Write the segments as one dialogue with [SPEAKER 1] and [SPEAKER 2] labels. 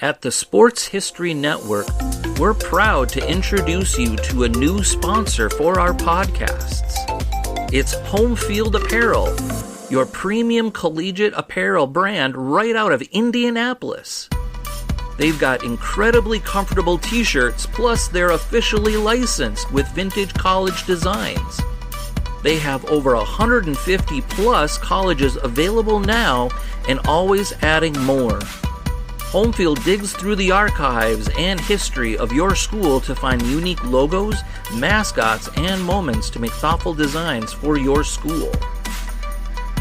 [SPEAKER 1] At the Sports History Network, we're proud to introduce you to a new sponsor for our podcasts. It's Home Field Apparel, your premium collegiate apparel brand right out of Indianapolis. They've got incredibly comfortable t-shirts, plus they're officially licensed with vintage college designs. They have over 150 plus colleges available now and always adding more. Homefield digs through the archives and history of your school to find unique logos, mascots, and moments to make thoughtful designs for your school.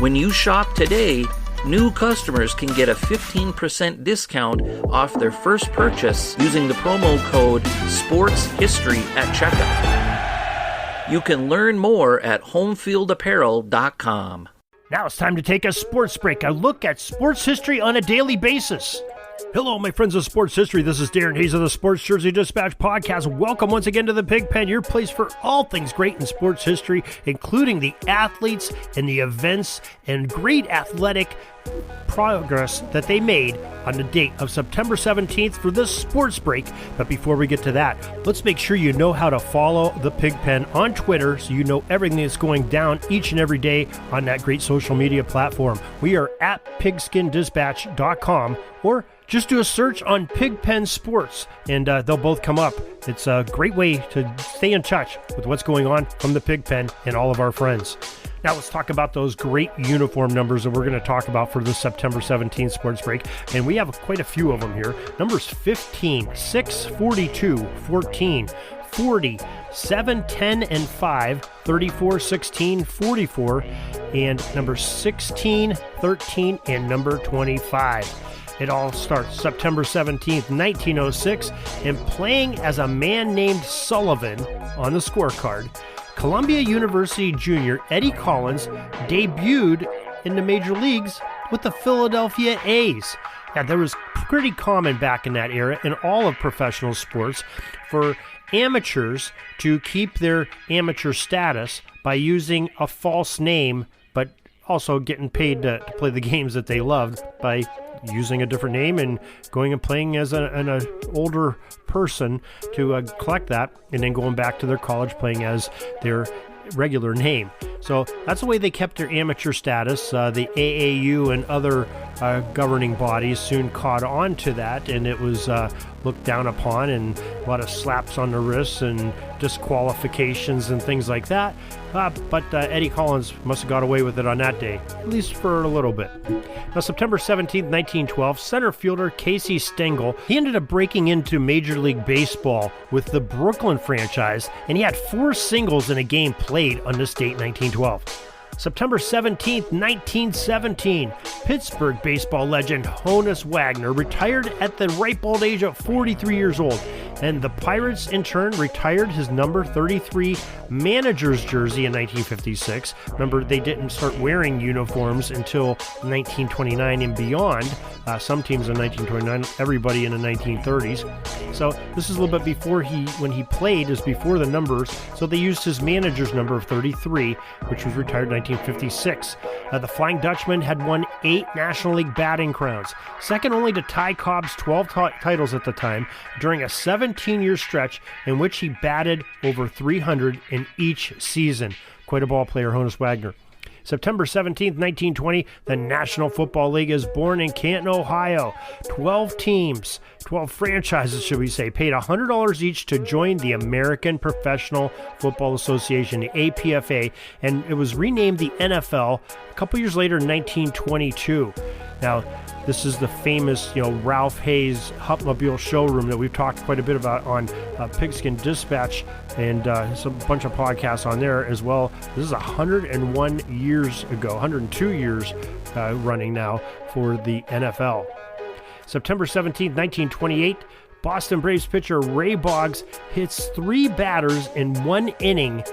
[SPEAKER 1] When you shop today, new customers can get a 15% discount off their first purchase using the promo code SPORTSHISTORY at checkout. You can learn more at homefieldapparel.com.
[SPEAKER 2] Now it's time to take a sports break, a look at sports history on a daily basis. Hello, my friends of sports history. This is Darren Hayes of the Sports Jersey Dispatch podcast. Welcome once again to the Pig Pen, your place for all things great in sports history, including the athletes and the events and great athletic progress that they made on the date of September 17th for this sports break. But before we get to that, let's make sure you know how to follow the Pig Pen on Twitter so you know everything that's going down each and every day on that great social media platform. We are at pigskindispatch.com, or just do a search on Pigpen Sports, and they'll both come up. It's a great way to stay in touch with what's going on from the Pigpen and all of our friends. Now let's talk about those great uniform numbers that we're going to talk about for this September 17th sports break, and we have quite a few of them here. Numbers 15, 6, 42, 14, 40, 7, 10, and 5, 34, 16, 44, and number 16, 13, and number 25. It all starts September 17th, 1906, and playing as a man named Sullivan on the scorecard, Columbia University junior Eddie Collins debuted in the major leagues with the Philadelphia A's. Now, that was pretty common back in that era in all of professional sports for amateurs to keep their amateur status by using a false name, but also getting paid to play the games that they loved by using a different name and going and playing as an older person to collect that, and then going back to their college playing as their regular name. So that's the way they kept their amateur status. The AAU and other governing bodies soon caught on to that, and it was looked down upon, and a lot of slaps on the wrists and disqualifications and things like that. But Eddie Collins must have got away with it on that day, at least for a little bit. Now, September 17th, 1912, center fielder Casey Stengel, he ended up breaking into Major League Baseball with the Brooklyn franchise, and he had 4 singles in a game played on this date, 1912. September 17th, 1917, Pittsburgh baseball legend Honus Wagner retired at the ripe old age of 43 years old, and the Pirates in turn retired his number 33 manager's jersey in 1956. Remember, they didn't start wearing uniforms until 1929 and beyond. Some teams in 1929, everybody in the 1930s. So this is a little bit before when he played, is before the numbers. So they used his manager's number of 33, which was retired in 1956. The Flying Dutchman had won 8 National League batting crowns, second only to Ty Cobb's 12 titles at the time, during a 17-year stretch in which he batted over 300 in each season. Quite a ball player, Honus Wagner. September 17th, 1920, the National Football League is born in Canton, Ohio. 12 teams, 12 franchises, should we say, paid $100 each to join the American Professional Football Association, the APFA, and it was renamed the NFL a couple years later in 1922. Now, this is the famous, Ralph Hayes Hupmobile showroom that we've talked quite a bit about on Pigskin Dispatch and some bunch of podcasts on there as well. This is 101 years ago, 102 years running now for the NFL. September 17th, 1928, Boston Braves pitcher Ray Boggs hits 3 batters in 1 inning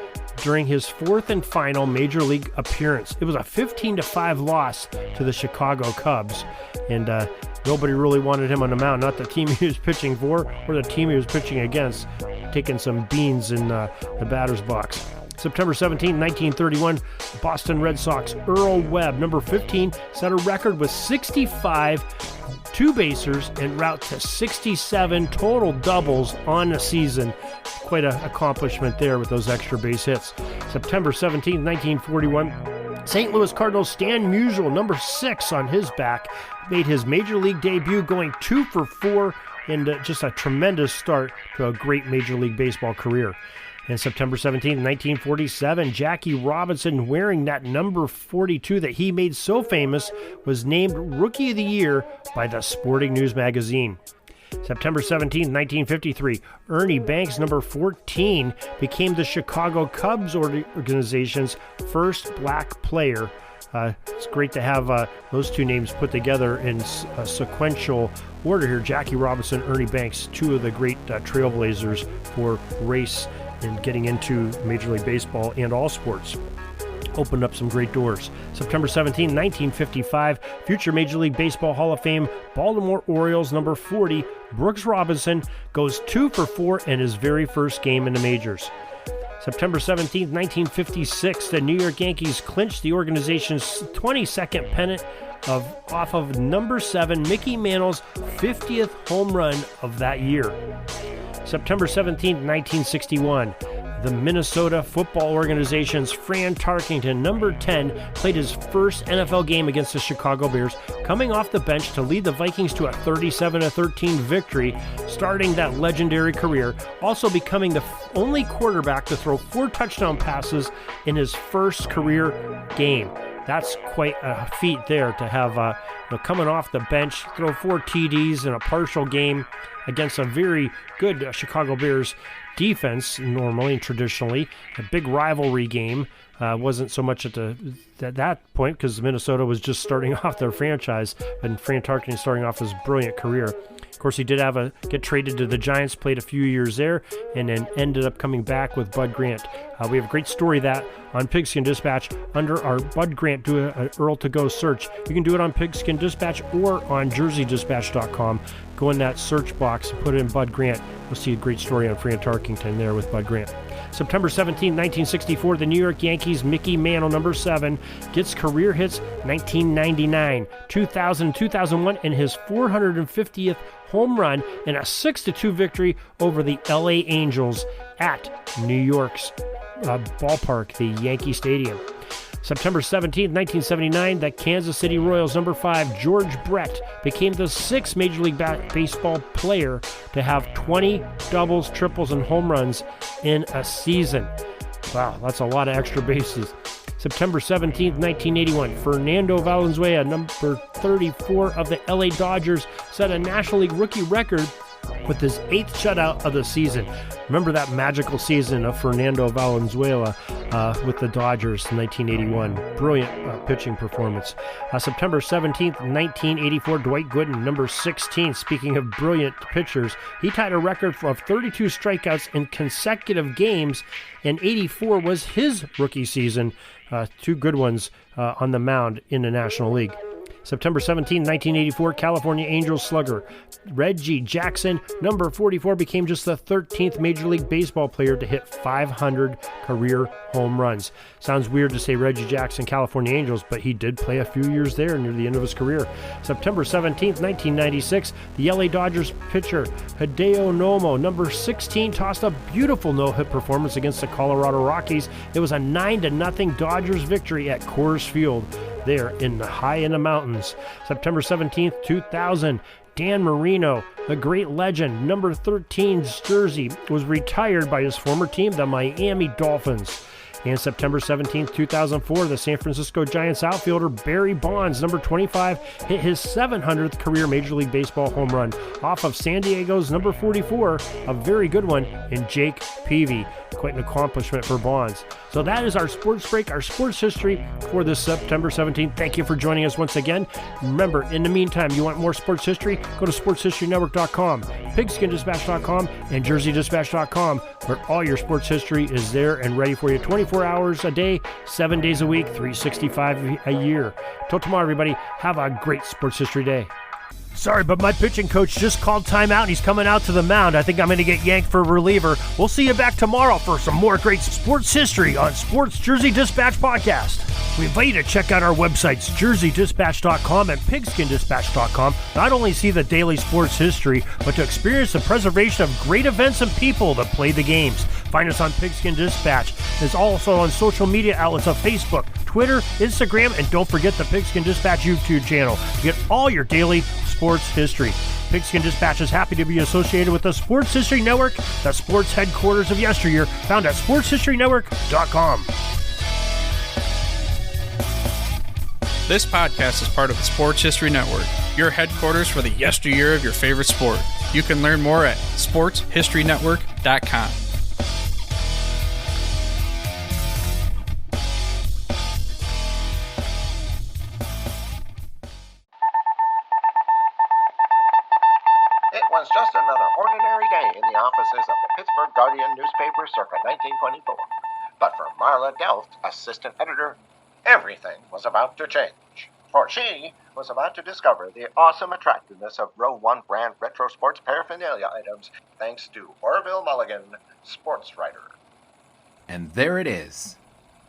[SPEAKER 2] during his 4th and final Major League appearance. It was a 15-5 loss to the Chicago Cubs, and nobody really wanted him on the mound, not the team he was pitching for or the team he was pitching against, taking some beans in the batter's box. September 17, 1931, Boston Red Sox Earl Webb, number 15, set a record with 65 2 basers, en route to 67 total doubles on the season. Quite an accomplishment there with those extra base hits. September 17, 1941, St. Louis Cardinals Stan Musial, number 6 on his back, made his Major League debut going 2 for 4 in just a tremendous start to a great Major League Baseball career. And September 17, 1947, Jackie Robinson, wearing that number 42 that he made so famous, was named Rookie of the Year by the Sporting News magazine. September 17, 1953, Ernie Banks, number 14, became the Chicago Cubs organization's first black player. It's great to have those two names put together in sequential order here. Jackie Robinson, Ernie Banks, two of the great trailblazers for race and getting into Major League Baseball and all sports. Opened up some great doors. September 17, 1955, future Major League Baseball Hall of Fame Baltimore Orioles number 40, Brooks Robinson, goes 2 for 4 in his very first game in the majors. September 17, 1956, the New York Yankees clinched the organization's 22nd pennant off of number 7, Mickey Mantle's 50th home run of that year. September 17, 1961, the Minnesota Football Organization's Fran Tarkenton, number 10, played his first NFL game against the Chicago Bears, coming off the bench to lead the Vikings to a 37-13 victory, starting that legendary career, also becoming the only quarterback to throw 4 touchdown passes in his first career game. That's quite a feat there to have coming off the bench, throw 4 TDs in a partial game against a very good Chicago Bears defense, normally and traditionally. A big rivalry game. Wasn't so much at that point because Minnesota was just starting off their franchise, and Fran Tarkenton starting off his brilliant career. Of course, he did get traded to the Giants, played a few years there, and then ended up coming back with Bud Grant. We have a great story that on Pigskin Dispatch under our Bud Grant Do an Earl to Go search. You can do it on Pigskin Dispatch or on JerseyDispatch.com. Go in that search box and put in Bud Grant. You'll see a great story on Fran Tarkenton there with Bud Grant. September 17, 1964, the New York Yankees' Mickey Mantle, number 7, gets career hits 1999, 2000, 2001, and his 450th home run in a 6-2 victory over the LA Angels at New York's ballpark, the Yankee Stadium. September 17, 1979, the Kansas City Royals number 5, George Brett, became the 6th Major League Baseball player to have 20 doubles, triples, and home runs in a season. Wow, that's a lot of extra bases. September 17, 1981, Fernando Valenzuela, number 34 of the LA Dodgers, set a National League rookie record with his 8th shutout of the season. Remember that magical season of Fernando Valenzuela with the Dodgers in 1981. Brilliant pitching performance. September 17th, 1984, Dwight Gooden, number 16. Speaking of brilliant pitchers, he tied a record of 32 strikeouts in consecutive games, and 84 was his rookie season. 2 good ones on the mound in the National League. September 17, 1984, California Angels slugger Reggie Jackson, number 44, became just the 13th Major League Baseball player to hit 500 career home runs. Sounds weird to say Reggie Jackson, California Angels, but he did play a few years there near the end of his career. September 17, 1996, the LA Dodgers pitcher Hideo Nomo, number 16, tossed a beautiful no-hit performance against the Colorado Rockies. It was a 9-0 Dodgers victory at Coors Field there in the mountains. September 17th, 2000, Dan Marino, the great legend, number 13's jersey, was retired by his former team, the Miami Dolphins. And September 17, 2004, the San Francisco Giants outfielder Barry Bonds, number 25, hit his 700th career Major League Baseball home run off of San Diego's number 44, a very good one, in Jake Peavy. Quite an accomplishment for Bonds. So that is our sports break, our sports history for this September 17th. Thank you for joining us once again. Remember, in the meantime, you want more sports history? Go to sportshistorynetwork.com, pigskindispatch.com, and jerseydispatch.com, where all your sports history is there and ready for you 24 hours a day, 7 days a week, 365 a year. Till tomorrow, everybody, have a great sports history day. Sorry, but my pitching coach just called timeout and he's coming out to the mound. I think I'm going to get yanked for a reliever. We'll see you back tomorrow for some more great sports history on Sports Jersey Dispatch Podcast. We invite you to check out our websites, jerseydispatch.com and pigskindispatch.com. Not only see the daily sports history, but to experience the preservation of great events and people that play the games. Find us on Pigskin Dispatch. It's also on social media outlets of Facebook, Twitter, Instagram, and don't forget the Pigskin Dispatch YouTube channel to get all your daily sports history. Pigskin Dispatch is happy to be associated with the Sports History Network, the sports headquarters of yesteryear, found at sportshistorynetwork.com.
[SPEAKER 3] This podcast is part of the Sports History Network, your headquarters for the yesteryear of your favorite sport. You can learn more at sportshistorynetwork.com.
[SPEAKER 4] It was just another ordinary day in the offices of the Pittsburgh Guardian newspaper circa 1924. But for Marla Delft, assistant editor, everything was about to change. For she was about to discover the awesome attractiveness of Row 1 brand retro sports paraphernalia items thanks to Orville Mulligan, sports writer.
[SPEAKER 5] And there it is.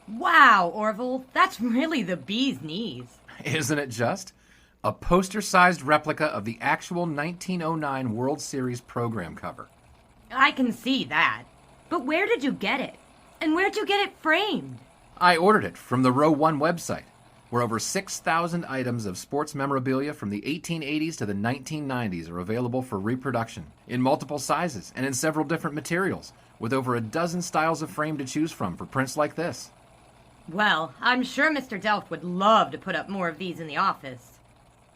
[SPEAKER 6] Wow, Orville, that's really the bee's knees.
[SPEAKER 5] Isn't it just? A poster-sized replica of the actual 1909 World Series program cover.
[SPEAKER 6] I can see that. But where did you get it? And where'd you get it framed?
[SPEAKER 5] I ordered it from the Row 1 website, where over 6,000 items of sports memorabilia from the 1880s to the 1990s are available for reproduction, in multiple sizes and in several different materials, with over a dozen styles of frame to choose from for prints like this.
[SPEAKER 6] Well, I'm sure Mr. Delft would love to put up more of these in the office.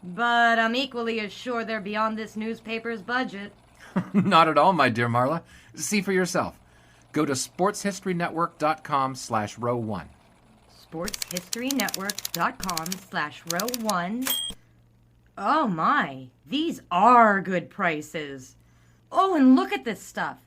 [SPEAKER 6] But I'm equally as sure they're beyond this newspaper's budget.
[SPEAKER 5] Not at all, my dear Marla. See for yourself. Go to sportshistorynetwork.com/row1.
[SPEAKER 6] sportshistorynetwork.com/row1. Oh my, these are good prices. Oh, and look at this stuff.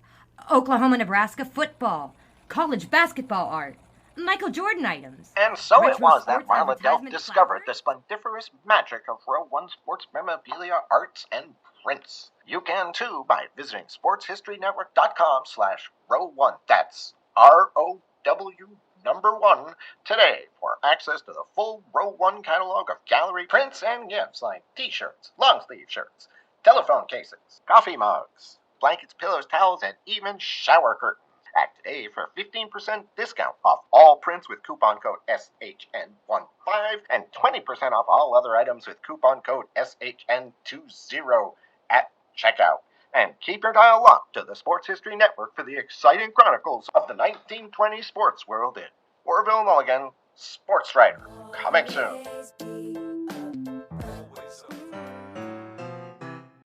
[SPEAKER 6] Oklahoma-Nebraska football, college basketball art, Michael Jordan items.
[SPEAKER 4] And so
[SPEAKER 6] retro
[SPEAKER 4] it was that
[SPEAKER 6] sports
[SPEAKER 4] Marla Delft
[SPEAKER 6] advertisement
[SPEAKER 4] discovered the
[SPEAKER 6] placards.
[SPEAKER 4] splendiferous magic of Row 1 sports memorabilia, arts, and prints. You can too by visiting sportshistorynetwork.com/row1. That's ROW1 today for access to the full Row 1 catalog of gallery prints and gifts like t-shirts, long-sleeve shirts, telephone cases, coffee mugs, blankets, pillows, towels, and even shower curtains. Act today for 15% discount off all prints with coupon code SHN15 and 20% off all other items with coupon code SHN20 at checkout. And keep your dial locked to the Sports History Network for the exciting chronicles of the 1920 sports world in Orville Mulligan, sports writer. Coming soon.